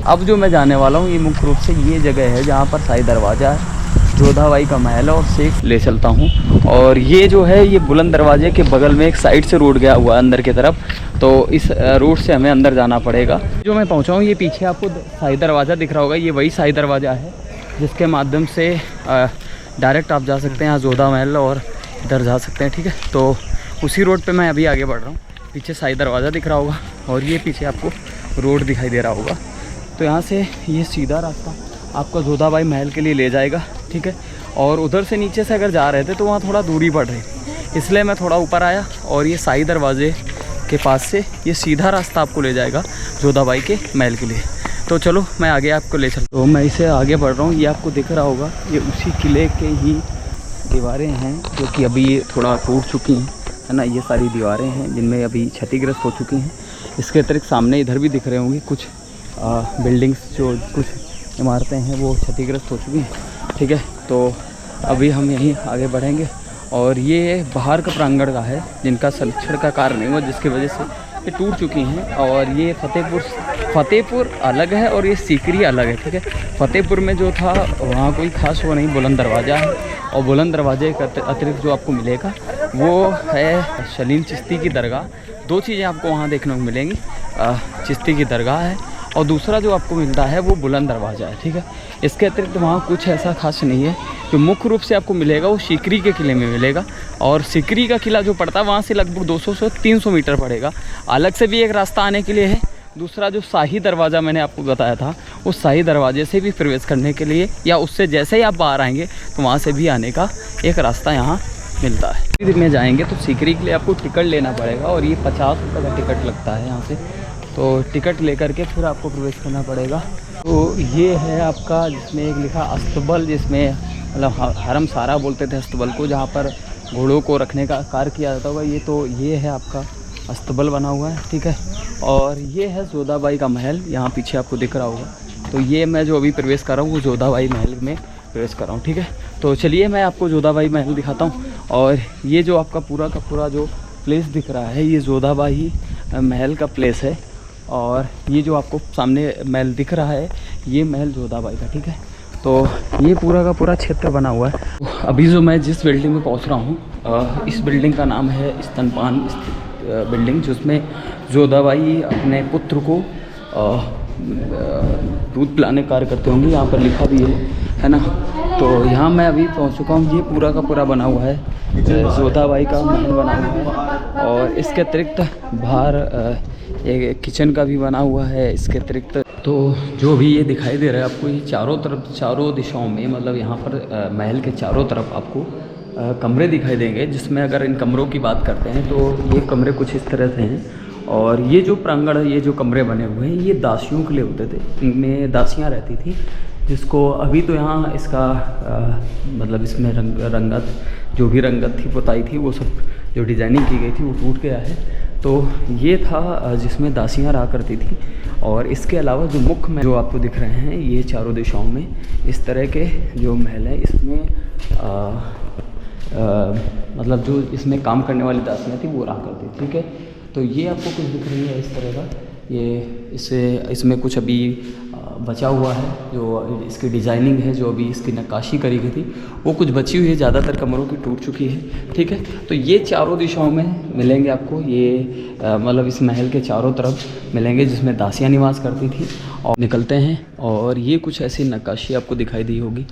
अब जो मैं जाने वाला हूँ ये मुख्य रूप से ये जगह है जहाँ पर शाही दरवाज़ा है, जोधाबाई का महल है, और से ले चलता हूँ। और ये जो है ये बुलंद दरवाजे के बगल में एक साइड से रोड गया हुआ है अंदर की तरफ, तो इस रोड से हमें अंदर जाना पड़ेगा। जो मैं पहुँचा हूँ ये पीछे आपको शाही दरवाज़ा दिख रहा होगा, ये वही शाही दरवाज़ा है जिसके माध्यम से डायरेक्ट आप जा सकते हैं यहाँ जोधा महल और इधर जा सकते हैं, ठीक है। तो उसी रोड पे मैं अभी आगे बढ़ रहा हूँ। पीछे शाही दरवाज़ा दिख रहा होगा और ये पीछे आपको रोड दिखाई दे रहा होगा। तो यहाँ से ये सीधा रास्ता आपका जोधाबाई महल के लिए ले जाएगा, ठीक है। और उधर से नीचे से अगर जा रहे थे तो वहाँ थोड़ा दूरी पड़ रही, इसलिए मैं थोड़ा ऊपर आया और ये शाही दरवाजे के पास से ये सीधा रास्ता आपको ले जाएगा जोधाबाई के महल के लिए। तो चलो मैं आगे आपको ले चलता हूँ। तो मैं इसे आगे बढ़ रहा हूँ, ये आपको दिख रहा होगा ये उसी किले के ही दीवारें हैं जो कि अभी थोड़ा टूट चुकी हैं, है ना। ये सारी दीवारें हैं जिनमें अभी क्षतिग्रस्त हो चुकी हैं। इसके अतिरिक्त सामने इधर भी दिख रहे होंगे कुछ बिल्डिंग्स, जो कुछ इमारतें हैं वो क्षतिग्रस्त हो चुकी हैं, ठीक है। तो अभी हम यहीं आगे बढ़ेंगे और ये बाहर का प्रांगण का है जिनका संरक्षण का कार्य नहीं हुआ, जिसकी वजह से ये टूट चुकी हैं। और ये फतेहपुर अलग है और ये सीकरी अलग है, ठीक है। फतेहपुर में जो था वहाँ कोई खास वो नहीं, बुलंद दरवाज़ा है। और बुलंद दरवाजे के अतिरिक्त जो आपको मिलेगा वो है सलीम चिश्ती की दरगाह। दो चीज़ें आपको वहाँ देखने को मिलेंगी, चिश्ती की दरगाह है और दूसरा जो आपको मिलता है वो बुलंद दरवाज़ा है, ठीक है। इसके अतिरिक्त वहाँ कुछ ऐसा खास नहीं है। जो मुख्य रूप से आपको मिलेगा वो सीकरी के किले में मिलेगा, और सीकरी का किला जो पड़ता है वहाँ से लगभग 200 से 300 मीटर पड़ेगा। अलग से भी एक रास्ता आने के लिए है। दूसरा जो शाही दरवाज़ा मैंने आपको बताया था, उस शाही दरवाजे से भी प्रवेश करने के लिए या उससे जैसे ही आप बाहर आएंगे तो वहाँ से भी आने का एक रास्ता यहाँ मिलता है। में जाएंगे तो सीकरी के लिए आपको टिकट लेना पड़ेगा और ये 50 रुपये का टिकट लगता है यहाँ से। तो टिकट लेकर के फिर आपको प्रवेश करना पड़ेगा। तो ये है आपका जिसमें एक लिखा अस्तबल, जिसमें मतलब हरम सारा बोलते थे अस्तबल को, जहाँ पर घोड़ों को रखने का कार्य किया जाता होगा। ये है आपका अस्तबल बना हुआ है, ठीक है। और ये है जोधाबाई का महल, यहाँ पीछे आपको दिख रहा होगा। तो ये मैं जो अभी प्रवेश कर रहा हूँ वो जोधाबाई महल में प्रवेश कर रहा हूँ, ठीक है। तो चलिए मैं आपको जोधाबाई महल दिखाता हूँ। और ये जो आपका पूरा का पूरा जो प्लेस दिख रहा है ये जोधाबाई महल का प्लेस है। और ये जो आपको सामने महल दिख रहा है ये महल जोधाबाई का, ठीक है। तो ये पूरा का पूरा क्षेत्र बना हुआ है। अभी जो मैं जिस बिल्डिंग में पहुंच रहा हूँ इस बिल्डिंग का नाम है स्तनपान बिल्डिंग, जिसमें जोधाबाई अपने पुत्र को दूध पिलाने का कार्य करते होंगे। यहाँ पर लिखा भी है ना। तो यहाँ मैं अभी पहुँच चुका हूँ। ये पूरा का पूरा बना हुआ है, जोधाबाई का महल बना हुआ है। और इसके अतिरिक्त बाहर एक किचन का भी बना हुआ है। इसके अतिरिक्त तो जो भी ये दिखाई दे रहा है आपको, ये चारों तरफ चारों दिशाओं में, मतलब यहाँ पर महल के चारों तरफ आपको कमरे दिखाई देंगे। जिसमें अगर इन कमरों की बात करते हैं तो ये कमरे कुछ इस तरह से हैं। और ये जो प्रांगण है, ये जो कमरे बने हुए हैं ये दासियों के लिए होते थे। इनमें दासियाँ रहती थी, जिसको अभी तो यहाँ इसका मतलब इसमें रंगत जो भी रंगत थी, पुताई थी, वो सब जो डिज़ाइनिंग की गई थी वो टूट गया है। तो ये था जिसमें दासियाँ रहा करती थी। और इसके अलावा जो मुख्य महल जो आपको दिख रहे हैं ये चारों दिशाओं में इस तरह के जो महल हैं, इसमें मतलब जो इसमें काम करने वाली दासियाँ थी वो रहा करती थी, ठीक है। तो ये आपको कुछ दिख रही है इस तरह का, ये इसमें कुछ अभी बचा हुआ है। जो इसकी डिज़ाइनिंग है, जो अभी इसकी नक्काशी करी गई थी वो कुछ बची हुई है, ज़्यादातर कमरों की टूट चुकी है, ठीक है। तो ये चारों दिशाओं में मिलेंगे आपको, ये मतलब इस महल के चारों तरफ मिलेंगे जिसमें दासियाँ निवास करती थी। और निकलते हैं और ये कुछ ऐसी नक्काशी आपको दिखाई दी होगी।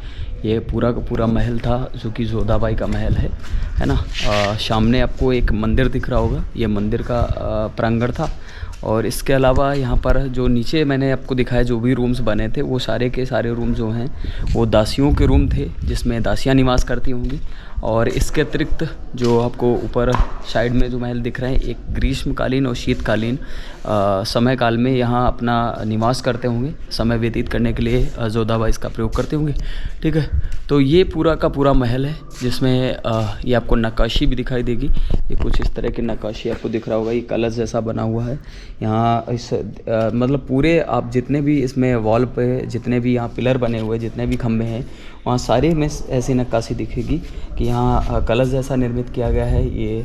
ये पूरा का पूरा महल था जो कि जोधाबाई का महल है ना। सामने आपको एक मंदिर दिख रहा होगा, ये मंदिर का प्रांगण था। और इसके अलावा यहाँ पर जो नीचे मैंने आपको दिखाया जो भी रूम्स बने थे वो सारे के सारे रूम जो हैं वो दासियों के रूम थे, जिसमें दासियाँ निवास करती होंगी। और इसके अतिरिक्त जो आपको ऊपर साइड में जो महल दिख रहे हैं, एक ग्रीष्मकालीन और शीतकालीन समय काल में यहाँ अपना निवास करते होंगे, समय व्यतीत करने के लिए जोधाबाई इसका प्रयोग करते होंगे, ठीक है। तो ये पूरा का पूरा महल है जिसमें ये आपको नक्काशी भी दिखाई देगी। ये कुछ इस तरह की नक्काशी आपको दिख रहा होगा, ये कलश जैसा बना हुआ है यहाँ। इस मतलब पूरे आप जितने भी इसमें वॉल पे जितने भी यहाँ पिलर बने हुए, जितने भी खंभे हैं, वहाँ सारे में ऐसी नक्काशी दिखेगी कि यहाँ कलश जैसा निर्मित किया गया है। ये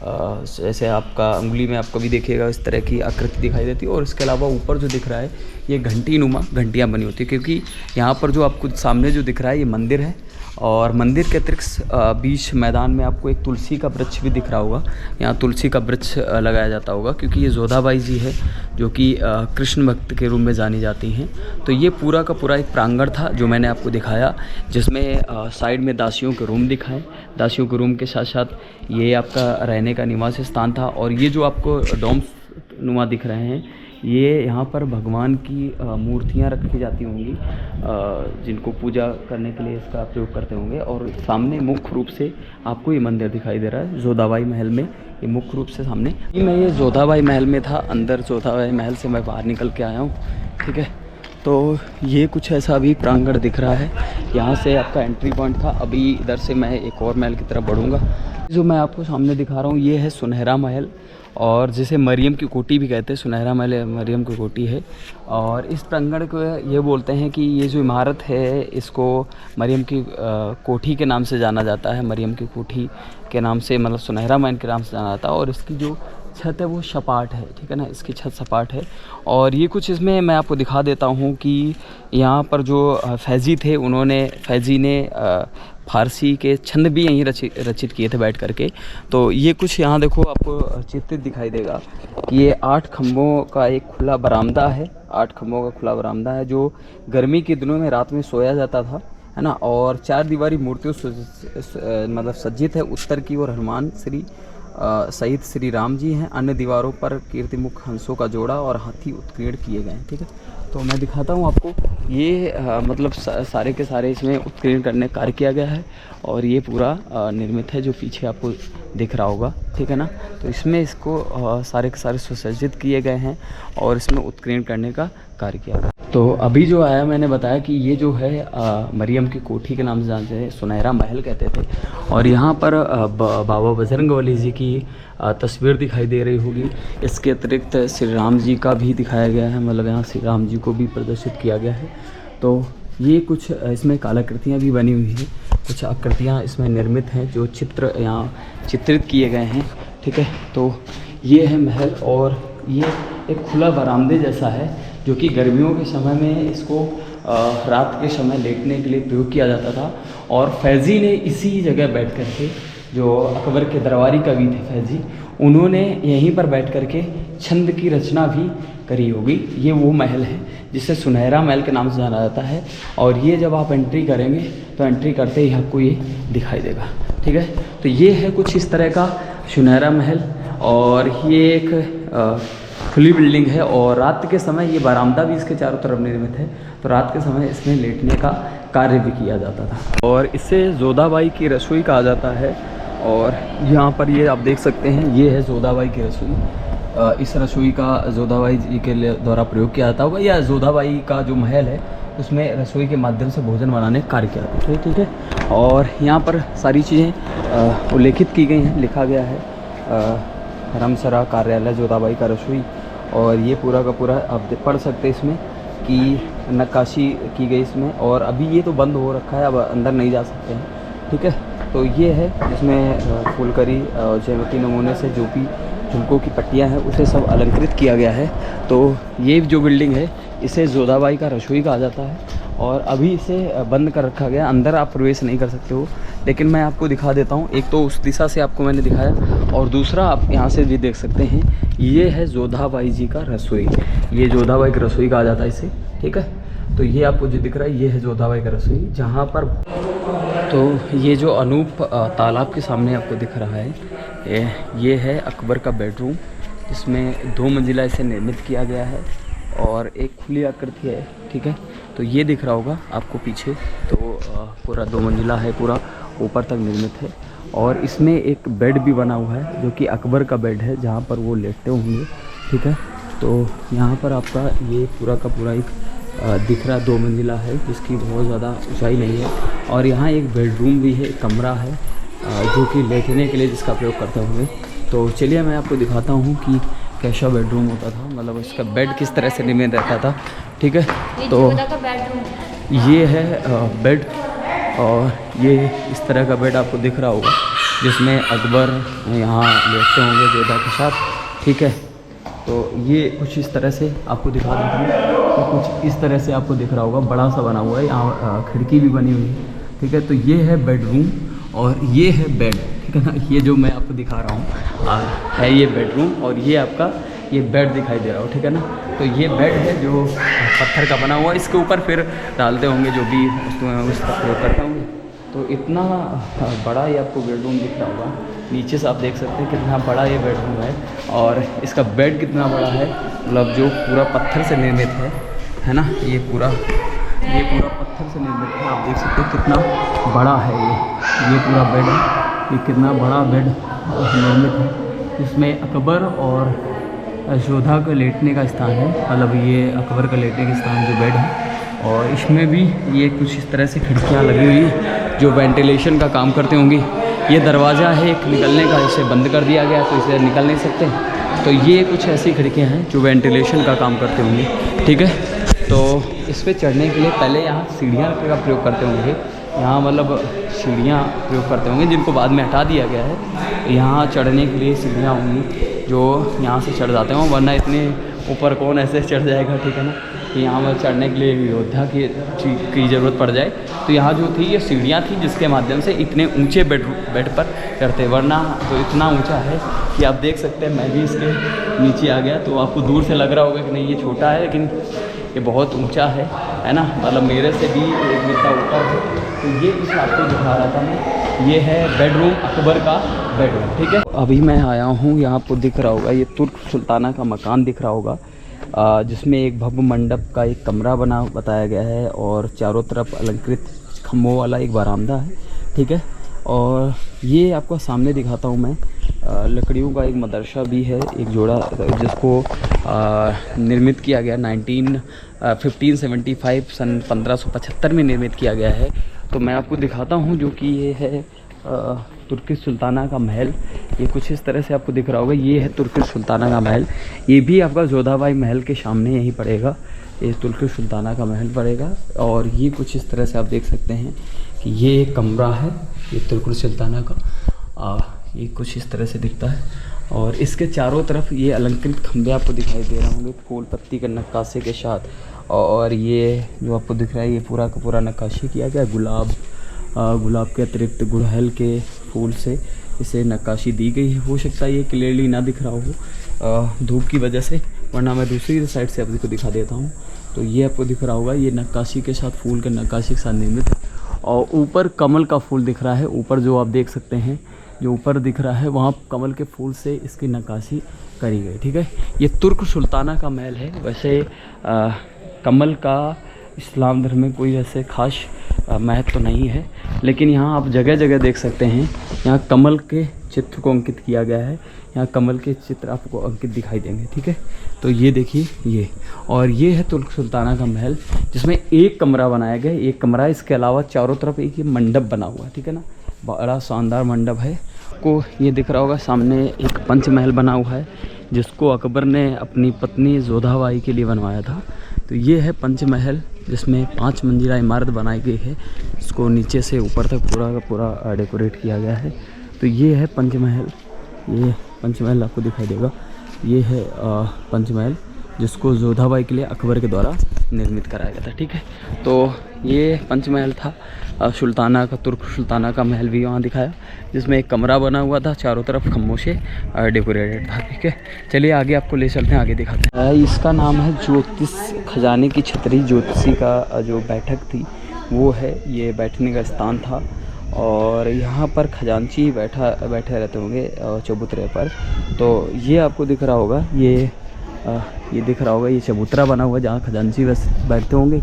जैसे आपका उंगली में आपको भी देखिएगा इस तरह की आकृति दिखाई देती है। और इसके अलावा ऊपर जो दिख रहा है ये घंटी नुमा घंटियाँ बनी होती है, क्योंकि यहाँ पर जो आपको सामने जो दिख रहा है ये मंदिर है। और मंदिर के अतिरिक्त बीच मैदान में आपको एक तुलसी का वृक्ष भी दिख रहा होगा। यहाँ तुलसी का वृक्ष लगाया जाता होगा, क्योंकि ये जोधाबाई जी है जो कि कृष्ण भक्त के रूप में जानी जाती हैं। तो ये पूरा का पूरा एक प्रांगण था जो मैंने आपको दिखाया, जिसमें साइड में दासियों के रूम दिखाए। दासियों के रूम के साथ साथ ये आपका रहने का निवास स्थान था। और ये जो आपको डोम नुमा दिख रहे हैं ये यहाँ पर भगवान की मूर्तियाँ रखी जाती होंगी, जिनको पूजा करने के लिए इसका प्रयोग करते होंगे। और सामने मुख्य रूप से आपको ये मंदिर दिखाई दे रहा है जोधाबाई महल में, ये मुख्य रूप से सामने। मैं ये जोधाबाई महल में था, अंदर जोधाबाई महल से मैं बाहर निकल के आया हूँ, ठीक है। तो ये कुछ ऐसा अभी प्रांगण दिख रहा है, यहाँ से आपका एंट्री पॉइंट था। अभी इधर से मैं एक और महल की तरफ बढ़ूँगा। जो मैं आपको सामने दिखा रहा हूँ ये है सुनहरा महल, और जिसे मरियम की कोठी भी कहते हैं। सुनहरा महल मरियम की कोठी है। और इस प्रांगण को ये बोलते हैं कि ये जो इमारत है इसको मरियम की कोठी के नाम से जाना जाता है। मरियम की कोठी के नाम से, मतलब सुनहरा महल के नाम से जाना जाता है। और इसकी जो छत है वो सपाट है, ठीक है ना, इसकी छत सपाट है। और ये कुछ इसमें मैं आपको दिखा देता हूँ कि यहाँ पर जो फैज़ी थे फैज़ी ने फारसी के छंद भी यहीं रचित किए थे बैठ करके। तो ये कुछ यहाँ देखो आपको चित्रित दिखाई देगा कि ये 8 खम्भों का एक खुला बरामदा है। 8 खम्भों का खुला बरामदा है जो गर्मी के दिनों में रात में सोया जाता था, है ना। और 4 दीवारी मूर्तियों मतलब सज्जित है। उत्तर की ओर हनुमान श्री सहित श्री राम जी हैं। अन्य दीवारों पर कीर्तिमुख हंसों का जोड़ा और हाथी उत्कीर्ण किए गए हैं, ठीक है। तो मैं दिखाता हूँ आपको, ये मतलब सारे के सारे इसमें उत्कीर्ण करने कार्य किया गया है। और ये पूरा निर्मित है जो पीछे आपको दिख रहा होगा, ठीक है ना। तो इसमें इसको सारे के सारे सुसज्जित किए गए हैं और इसमें उत्कीर्ण करने का कार्य किया गया। तो अभी जो आया मैंने बताया कि ये जो है मरियम की कोठी के नाम से जानते हैं, सुनहरा महल कहते थे। और यहाँ पर बाबा बजरंगबली जी की तस्वीर दिखाई दे रही होगी। इसके अतिरिक्त श्री राम जी का भी दिखाया गया है, मतलब यहाँ श्री राम जी को भी प्रदर्शित किया गया है। तो ये कुछ इसमें कलाकृतियाँ भी बनी हुई हैं, कुछ आकृतियाँ इसमें निर्मित हैं जो चित्र यहाँ चित्रित किए गए हैं, ठीक है। तो ये है महल, और ये एक खुला बरामदे जैसा है जो कि गर्मियों के समय में इसको रात के समय लेटने के लिए प्रयोग किया जाता था। और फैज़ी ने इसी जगह बैठ कर के, जो अकबर के दरबारी कवि थे फैज़ी, उन्होंने यहीं पर बैठ कर के छंद की रचना भी करी होगी। ये वो महल है जिसे सुनहरा महल के नाम से जाना जाता है। और ये जब आप एंट्री करेंगे तो एंट्री करते ही आपको ये दिखाई देगा, ठीक है। तो ये है कुछ इस तरह का सुनहरा महल, और ये एक खुली बिल्डिंग है। और रात के समय ये बरामदा भी इसके चारों तरफ निर्मित है, तो रात के समय इसमें लेटने का कार्य भी किया जाता था। और इसे जोधाबाई की रसोई कहा जाता है। और यहाँ पर ये आप देख सकते हैं, ये है जोधाबाई की रसोई। इस रसोई का जोधाबाई जी के द्वारा प्रयोग किया जाता होगा, या जोधाबाई का जो महल है उसमें रसोई के माध्यम से भोजन बनाने का कार्य किया जाता है, ठीक है। और यहाँ पर सारी चीज़ें उल्लेखित की गई हैं, लिखा गया है धर्मसरा कार्यालय जोधाबाई का रसोई। और ये पूरा का पूरा आप पढ़ सकते हैं इसमें कि नक्काशी की गई इसमें। और अभी ये तो बंद हो रखा है, अब अंदर नहीं जा सकते हैं, ठीक है। तो ये है जिसमें फुलकरी और ज्यामिति नमूने से जो भी झुमकों की पट्टियाँ हैं उसे सब अलंकृत किया गया है। तो ये जो बिल्डिंग है इसे जोधाबाई का रसोई कहा जाता है। और अभी इसे बंद कर रखा गया, अंदर आप प्रवेश नहीं कर सकते हो। लेकिन मैं आपको दिखा देता हूँ, एक तो उस दिशा से आपको मैंने दिखाया, और दूसरा आप यहाँ से भी देख सकते हैं, ये है जोधाबाई जी का रसोई। ये जोधाबाई की रसोई कहा जाता है इसे, ठीक है। तो ये आपको जो दिख रहा है ये है जोधाबाई का रसोई, जहाँ पर तो ये जो अनूप तालाब के सामने आपको दिख रहा है ये है अकबर का बेडरूम, जिसमें 2 मंजिला इसे निर्मित किया गया है और एक खुली आकृति है, ठीक है। तो ये दिख रहा होगा आपको पीछे, तो पूरा 2 मंजिला है, पूरा ऊपर तक निर्मित है। और इसमें एक बेड भी बना हुआ है जो कि अकबर का बेड है, जहाँ पर वो लेटते होंगे, ठीक है। तो यहाँ पर आपका ये पूरा का पूरा एक दिख रहा 2 मंजिला है, जिसकी बहुत ज़्यादा ऊंचाई नहीं है। और यहाँ एक बेडरूम भी है, कमरा है जो कि लेटने के लिए जिसका प्रयोग करते होंगे। तो चलिए मैं आपको दिखाता हूँ कि कैसा बेडरूम होता था, मतलब इसका बेड किस तरह से निर्मित रहता था, ठीक है। तो ये है बेड, और ये इस तरह का बेड आपको दिख रहा होगा। जिसमें अकबर यहाँ लेटते होंगे जोधा के साथ, ठीक है। तो ये कुछ इस तरह से आपको दिखा देता हूँ। तो कुछ इस तरह से आपको दिख रहा होगा, बड़ा सा बना हुआ है, यहाँ खिड़की भी बनी हुई है, ठीक है। तो ये है बेडरूम और ये है बेड, ठीक है ना। ये जो मैं आपको दिखा रहा हूँ है ये बेडरूम, और ये आपका ये बेड दिखाई दे रहा हो, ठीक है ना। तो ये बेड है जो पत्थर का बना हुआ, इसके ऊपर फिर डालते होंगे जो भी वस्तुएं हैं उसका प्रयोग करते होंगे। तो इतना बड़ा ये आपको बेडरूम दिख रहा होगा, नीचे से आप देख सकते हैं कितना बड़ा ये बेडरूम है, और इसका बेड कितना बड़ा है, मतलब जो पूरा पत्थर से निर्मित है ना। ये पूरा पत्थर से निर्मित है, आप देख सकते हैं कितना बड़ा है ये पूरा बेड है। ये कितना बड़ा बेड निर्मित है, इसमें अकबर और जोधा का लेटने का स्थान है, मतलब ये अकबर का लेटने का स्थान जो बेड है। और इसमें भी ये कुछ इस तरह से खिड़कियाँ लगी हुई है जो वेंटिलेशन का काम करते होंगी। ये दरवाज़ा है एक निकलने का, इसे बंद कर दिया गया तो इसे निकल नहीं सकते। तो ये कुछ ऐसी खिड़कियाँ हैं जो वेंटिलेशन का काम करते होंगे, ठीक है। तो इस पर चढ़ने के लिए पहले यहाँ सीढ़ियाँ का प्रयोग करते होंगे, यहाँ मतलब सीढ़ियाँ प्रयोग करते होंगे जिनको बाद में हटा दिया गया है। यहाँ चढ़ने के लिए सीढ़ियाँ होंगी जो यहाँ से चढ़ जाते हैं, वरना इतने ऊपर कौन ऐसे चढ़ जाएगा, ठीक है ना। कि यहाँ पर चढ़ने के लिए योद्धा की ज़रूरत पड़ जाए। तो यहाँ जो थी ये सीढ़ियाँ थी जिसके माध्यम से इतने ऊंचे बेड पर चढ़ते, वरना तो इतना ऊंचा है कि आप देख सकते हैं। मैं भी इसके नीचे आ गया तो आपको दूर से लग रहा होगा कि नहीं ये छोटा है, लेकिन ये बहुत ऊंचा है ना, मतलब मेरे से भी एक मीटर ऊपर है। तो ये कुछ आपको दिखा रहा था मैं, ये है बेडरूम, अकबर का बेडरूम, ठीक है। अभी मैं आया हूँ, यहाँ आपको दिख रहा होगा ये तुर्क सुल्ताना का मकान दिख रहा होगा, जिसमें एक भव्य मंडप का एक कमरा बना बताया गया है, और चारों तरफ अलंकृत खम्भों वाला एक बरामदा है, ठीक है। और ये आपको सामने दिखाता हूँ मैं, लकड़ियों का एक मदरसा भी है, एक जोड़ा, जिसको निर्मित किया गया 1575 सन 1575 में निर्मित किया गया है। तो मैं आपको दिखाता हूँ, जो कि ये है तुर्की सुल्ताना का महल। ये कुछ इस तरह से आपको दिख रहा होगा, ये है तुर्की सुल्ताना का महल। ये भी आपका जोधाबाई महल के सामने यहीं पड़ेगा, ये तुर्की सुल्ताना का महल पड़ेगा। और ये कुछ इस तरह से आप देख सकते हैं कि ये एक कमरा है, ये तुर्की सुल्ताना का, ये कुछ इस तरह से दिखता है। और इसके चारों तरफ ये अलंकृत खंभे आपको दिखाई दे रहे होंगे फूल पत्ती के नक्काशी के साथ। और ये जो आपको दिख रहा है ये पूरा का पूरा नक्काशी किया गया, गुलाब के अतिरिक्त गुड़हल के फूल से इसे नक्काशी दी गई है। हो सकता है ये क्लियरली ना दिख रहा हो धूप की वजह से, वरना मैं दूसरी साइड से आपको दिखा देता हूँ। तो ये आपको दिख रहा होगा, ये नक्काशी के साथ, फूल के नक्काशी के साथ निर्मित है। और ऊपर कमल का फूल दिख रहा है, ऊपर जो आप देख सकते हैं, जो ऊपर दिख रहा है वहाँ कमल के फूल से इसकी नक्काशी करी गई, ठीक है। ये तुर्क सुल्ताना का महल है। वैसे कमल का इस्लाम धर्म में कोई ऐसे खास महत्व तो नहीं है, लेकिन यहाँ आप जगह जगह देख सकते हैं, यहाँ कमल के चित्र को अंकित किया गया है। यहाँ कमल के चित्र आपको अंकित दिखाई देंगे, ठीक है। तो ये देखिए ये, और ये है तुर्क सुल्ताना का महल, जिसमें एक कमरा बनाया गया है, एक कमरा। इसके अलावा चारों तरफ एक ये मंडप बना हुआ है, ठीक है ना, बड़ा शानदार मंडप है। को ये दिख रहा होगा सामने एक पंचमहल बना हुआ है, जिसको अकबर ने अपनी पत्नी जोधाबाई के लिए बनवाया था। तो ये है पंचमहल, जिसमें 5 मंजिला इमारत बनाई गई है, इसको नीचे से ऊपर तक पूरा का पूरा डेकोरेट किया गया है। तो ये है पंचमहल, ये पंचमहल आपको दिखाई देगा, ये है पंचमहल, जिसको जोधाबाई के लिए अकबर के द्वारा निर्मित कराया गया था, ठीक है। तो ये पंचमहल था सुल्ताना का, तुर्क सुल्ताना का महल भी वहाँ दिखाया, जिसमें एक कमरा बना हुआ था, चारों तरफ खम्भों से डेकोरेटेड था, ठीक है। चलिए आगे आपको ले चलते हैं, आगे दिखाते हैं। इसका नाम है ज्योतिष खजाने की छतरी। ज्योतिषी का जो बैठक थी वो है, ये बैठने का स्थान था। और यहाँ पर खजांची बैठे रहते होंगे चबूतरे पर। तो ये आपको दिख रहा होगा, ये दिख रहा होगा, ये चबूतरा बना हुआ है जहाँ खजांची बैठते होंगे,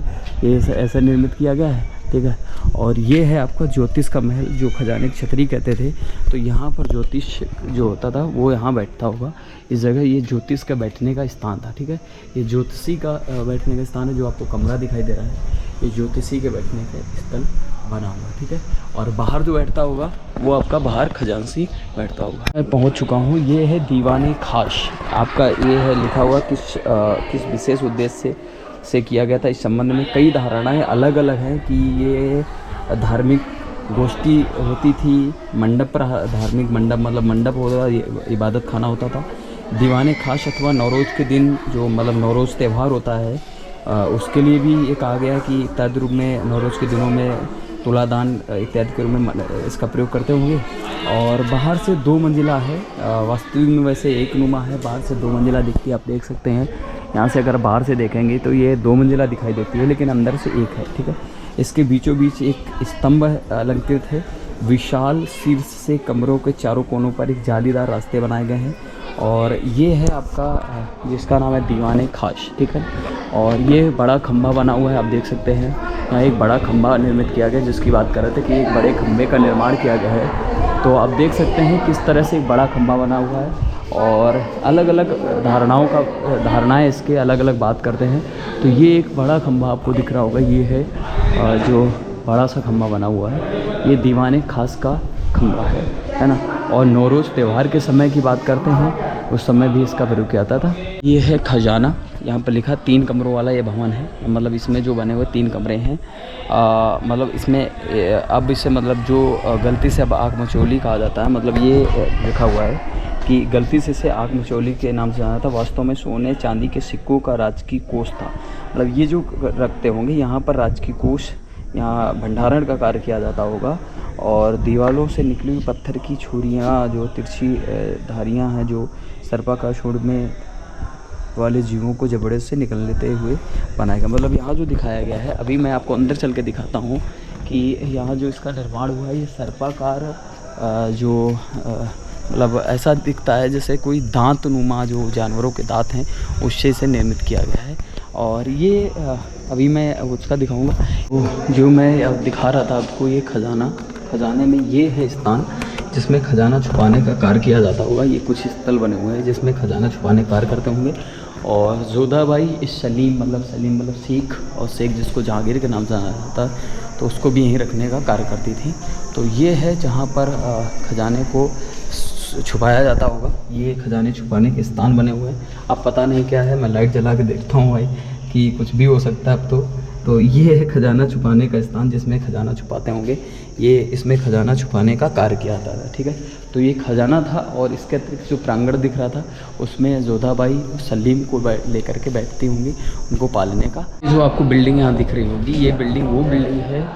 ये ऐसा निर्मित किया गया है, ठीक है। और ये है आपका ज्योतिष का महल, जो खजाने की छतरी कहते थे। तो यहाँ पर ज्योतिष जो होता था वो यहाँ बैठता होगा, इस जगह ये ज्योतिष का बैठने का स्थान था, ठीक है। ये ज्योतिषी का बैठने का स्थान है, जो आपको कमरा दिखाई दे रहा है, ये ज्योतिषी के बैठने का स्थल बना हुआ, ठीक है। और बाहर जो बैठता होगा वो आपका बाहर खजांची बैठता होगा। मैं पहुंच चुका हूं, ये है दीवाने खास। आपका ये है लिखा हुआ किस विशेष उद्देश्य से किया गया था। इस संबंध में कई धारणाएं अलग अलग हैं कि ये धार्मिक गोष्ठी होती थी, मंडप पर धार्मिक मंडप मतलब मंडप होता, इबादत खाना होता था। दीवाने खास अथवा नौरोज़ के दिन जो मतलब नौरोज़ त्यौहार होता है उसके लिए भी ये कहा गया है कि इत्यादि रूप में नौरोज़ के दिनों में तुलादान इत्यादि के रूप में इसका प्रयोग करते होंगे। और बाहर से 2 मंजिला है, वास्तविक में वैसे एक नुमा है, बाहर से 2 मंजिला दिखती है, आप देख सकते हैं। यहाँ से अगर बाहर से देखेंगे तो ये 2 मंजिला दिखाई देती है, लेकिन अंदर से एक है, ठीक है। इसके बीचों बीच एक स्तंभ अलंकृत है। विशाल शीर्ष से कमरों के चारों कोनों पर एक जालीदार रास्ते बनाए गए हैं। और ये है आपका जिसका नाम है दीवाने खास, ठीक है। और ये बड़ा खंभा बना हुआ है, आप देख सकते हैं। यहाँ एक बड़ा खंभा निर्मित किया गया, जिसकी बात कर रहे थे कि एक बड़े खंभे का निर्माण किया गया है। तो आप देख सकते हैं किस तरह से एक बड़ा खंभा बना हुआ है। और अलग अलग धारणाएं इसके अलग अलग बात करते हैं। तो ये एक बड़ा खंभा आपको दिख रहा होगा, ये है जो बड़ा सा खंभा बना हुआ है, ये दीवाने खास का खंभा है ना। और नौरोज़ त्यौहार के समय की बात करते हैं, उस समय भी इसका प्रयोग किया जाता था। ये है खजाना, यहाँ पर लिखा 3 कमरों वाला ये भवन है। मतलब इसमें जो बने हुए 3 कमरे हैं, मतलब इसमें अब इसे मतलब जो गलती से अब आग मचौली कहा जाता है, मतलब ये लिखा हुआ है कि गलती से इसे आग मचौली के नाम से जाना था। वास्तव में सोने चांदी के सिक्कों का राजकीय कोष था। मतलब ये जो रखते होंगे यहाँ पर राजकीय कोष, यहाँ भंडारण का कार्य किया जाता होगा। और दीवारों से निकली हुई पत्थर की छुरियाँ, जो तिरछी धारियाँ हैं, जो सर्पाकार में वाले जीवों को जबड़े से निकल लेते हुए बनाया गया। मतलब यहाँ जो दिखाया गया है, अभी मैं आपको अंदर चल के दिखाता हूँ कि यहाँ जो इसका निर्माण हुआ है, ये सर्पाकार जो मतलब ऐसा दिखता है जैसे कोई दांत नुमा जो जानवरों के दांत हैं, उससे इसे निर्मित किया गया है। और ये अभी मैं उसका दिखाऊंगा, वो जो मैं अब दिखा रहा था आपको, ये खजाने में ये है स्थान जिसमें खजाना छुपाने का कार्य किया जाता होगा। ये कुछ स्थल बने हुए हैं जिसमें खजाना छुपाने का कार्य करते होंगे। और जोधाबाई सलीम मतलब शेख, और शेख जिसको जहांगीर के नाम से जाना जाता है, तो उसको भी यहीं रखने का कार्य करती थी। तो ये है जहाँ पर खजाने को छुपाया जाता होगा। ये खजाने छुपाने के स्थान बने हुए हैं। अब पता नहीं क्या है, मैं लाइट जला के देखता हूँ भाई कि कुछ भी हो सकता है अब तो ये है खजाना छुपाने का स्थान जिसमें खजाना छुपाते होंगे। ये इसमें खजाना छुपाने का कार्य किया जाता था, ठीक है। तो ये खजाना था। और इसके अतिरिक्त जो प्रांगण दिख रहा था, उसमें जोधाबाई सलीम को लेकर के बैठती होंगी, उनको पालने का। जो आपको बिल्डिंग यहाँ दिख रही होगी, ये बिल्डिंग वो बिल्डिंग है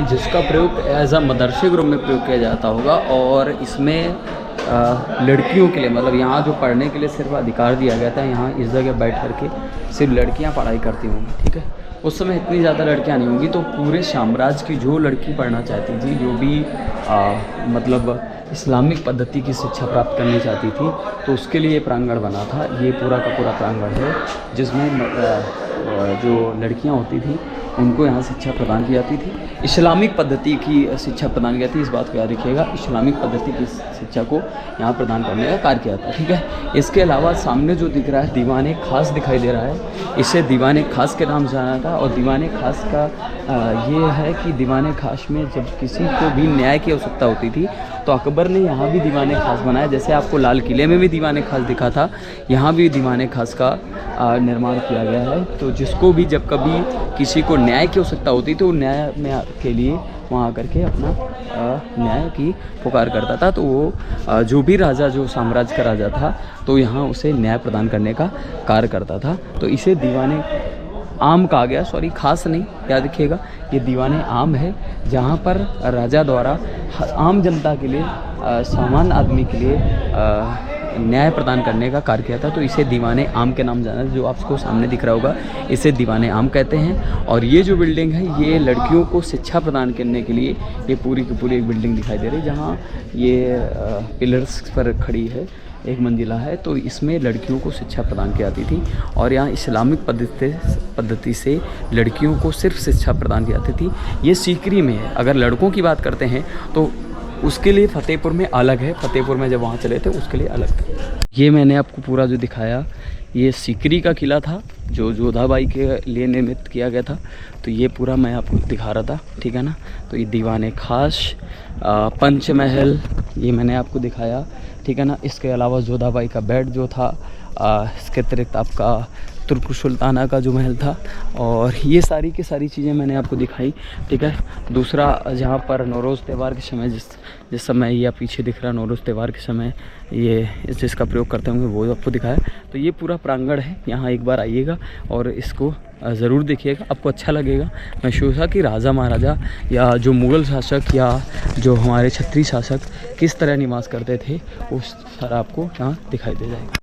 जिसका प्रयोग एज अ मदरसे के रूप में प्रयोग किया जाता होगा। और इसमें लड़कियों के लिए, मतलब यहाँ जो पढ़ने के लिए सिर्फ अधिकार दिया गया था, यहाँ इस जगह बैठ करके सिर्फ लड़कियाँ पढ़ाई करती होंगी, ठीक है। उस समय इतनी ज़्यादा लड़कियाँ नहीं होंगी, तो पूरे साम्राज्य की जो लड़की पढ़ना चाहती थी, जो भी मतलब इस्लामिक पद्धति की शिक्षा प्राप्त करनी चाहती थी, तो उसके लिए प्रांगण बना था। ये पूरा का पूरा प्रांगण है जिसमें जो लड़कियाँ होती थी उनको यहाँ शिक्षा प्रदान की जाती थी। इस्लामिक पद्धति की शिक्षा प्रदान की जाती है, इस बात को याद रखिएगा। इस्लामिक पद्धति की शिक्षा को यहाँ प्रदान करने का कार्य किया जाता है, ठीक है। इसके अलावा सामने जो दिख रहा है दीवाने खास दिखाई दे रहा है, इसे दीवाने खास के नाम से जाना था। और दीवाने खास का ये है कि दीवाने खास में जब किसी को भी न्याय की आवश्यकता होती थी, तो अकबर ने यहाँ भी दीवाने खास बनाया। जैसे आपको लाल किले में भी दीवाने खास दिखा था, यहाँ भी दीवाने खास का निर्माण किया गया है। तो जिसको भी जब कभी किसी को न्याय की आवश्यकता होती तो न्याय में के लिए वहाँ आकर के अपना न्याय की पुकार करता था। तो वो जो भी राजा, जो साम्राज्य का राजा था, तो यहाँ उसे न्याय प्रदान करने का कार्य करता था। तो इसे दीवाने आम कहा गया, सॉरी खास नहीं, याद रखिएगा। ये दीवाने आम है जहाँ पर राजा द्वारा आम जनता के लिए, सामान्य आदमी के लिए न्याय प्रदान करने का कार्य किया था। तो इसे दीवाने आम के नाम जाना, जो आपको सामने दिख रहा होगा, इसे दीवाने आम कहते हैं। और ये जो बिल्डिंग है, ये लड़कियों को शिक्षा प्रदान करने के लिए ये पूरी की पूरी एक बिल्डिंग दिखाई दे रही है, जहाँ ये पिलर्स पर खड़ी है, 1 मंजिला है। तो इसमें लड़कियों को शिक्षा प्रदान की जाती थी। और यहाँ इस्लामिक पद्धति से लड़कियों को सिर्फ शिक्षा प्रदान की जाती थी। ये सीकरी में है। अगर लड़कों की बात करते हैं तो उसके लिए फ़तेहपुर में अलग है। फ़तेहपुर में जब वहाँ चले थे उसके लिए अलग था। ये मैंने आपको पूरा जो दिखाया, ये सीकरी का किला था जो जोधाबाई के लिए निर्मित किया गया था। तो ये पूरा मैं आपको दिखा रहा था, ठीक है ना। तो ये दीवाने खास, पंचमहल, ये मैंने आपको दिखाया, ठीक है ना। इसके अलावा जोधाबाई का बेड जो था, इसके अतिरिक्त आपका तुर्क सुल्ताना का जो महल था। और ये सारी की सारी चीज़ें मैंने आपको दिखाई, ठीक है। दूसरा जहाँ पर नौरोज़ त्यौहार के समय जिस समय ये पीछे दिख रहा नौरोज़ त्यौहार के समय ये जिसका प्रयोग करते होंगे वो आपको दिखाया। तो ये पूरा प्रांगण है, यहाँ एक बार आइएगा और इसको ज़रूर देखिएगा, आपको अच्छा लगेगा। महसूस है कि राजा महाराजा या जो मुग़ल शासक या जो हमारे क्षत्रिय शासक किस तरह निवास करते थे, उस सारा आपको यहाँ दिखाई दे जाएगा।